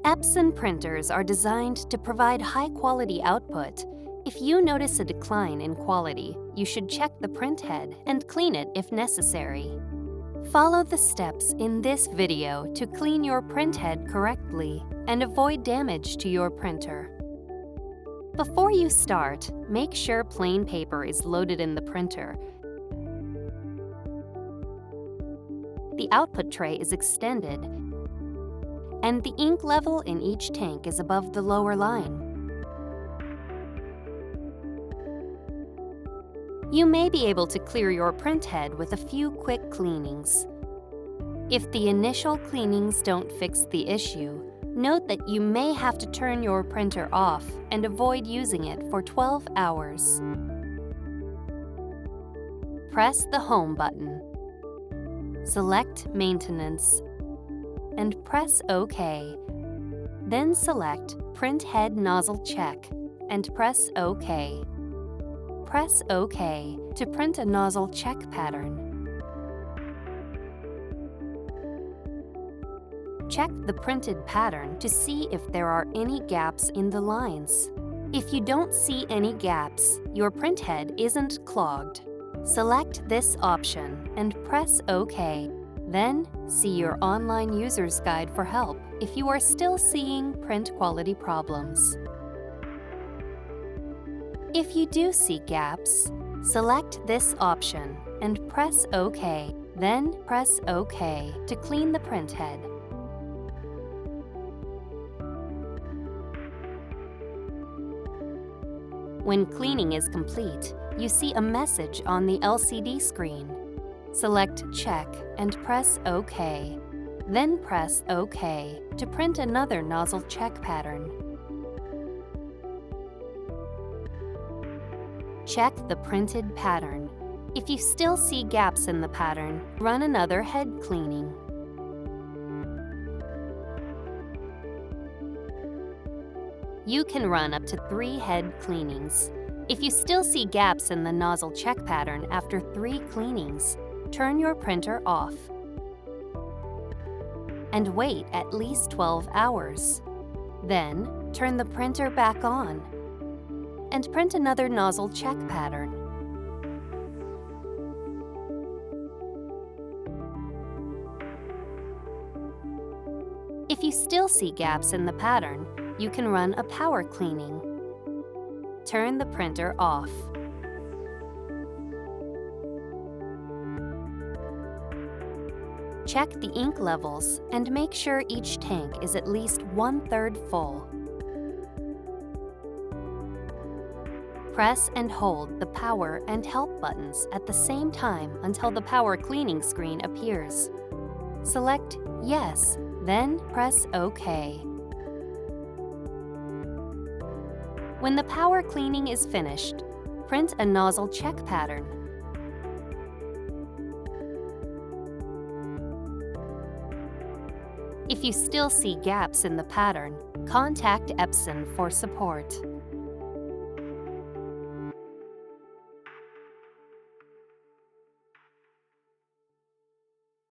Epson printers are designed to provide high-quality output. If you notice a decline in quality, you should check the print head and clean it if necessary. Follow the steps in this video to clean your print head correctly and avoid damage to your printer. Before you start, make sure plain paper is loaded in the printer. The output tray is extended, and the ink level in each tank is above the lower line. You may be able to clear your print head with a few quick cleanings. If the initial cleanings don't fix the issue, note that you may have to turn your printer off and avoid using it for 12 hours. Press the Home button. Select Maintenance and press OK. Then select Print Head Nozzle Check and press OK. Press OK to print a nozzle check pattern. Check the printed pattern to see if there are any gaps in the lines. If you don't see any gaps, your print head isn't clogged. Select this option and press OK. Then, see your online user's guide for help if you are still seeing print quality problems. If you do see gaps, select this option and press OK. Then press OK to clean the print head. When cleaning is complete, you see a message on the LCD screen. Select Check and press OK. Then press OK to print another nozzle check pattern. Check the printed pattern. If you still see gaps in the pattern, run another head cleaning. You can run up to 3 head cleanings. If you still see gaps in the nozzle check pattern after 3 cleanings, turn your printer off and wait at least 12 hours. Then, turn the printer back on and print another nozzle check pattern. If you still see gaps in the pattern, you can run a power cleaning. Turn the printer off. Check the ink levels and make sure each tank is at least 1/3 full. Press and hold the power and help buttons at the same time until the power cleaning screen appears. Select Yes, then press OK. When the power cleaning is finished, print a nozzle check pattern. If you still see gaps in the pattern, contact Epson for support.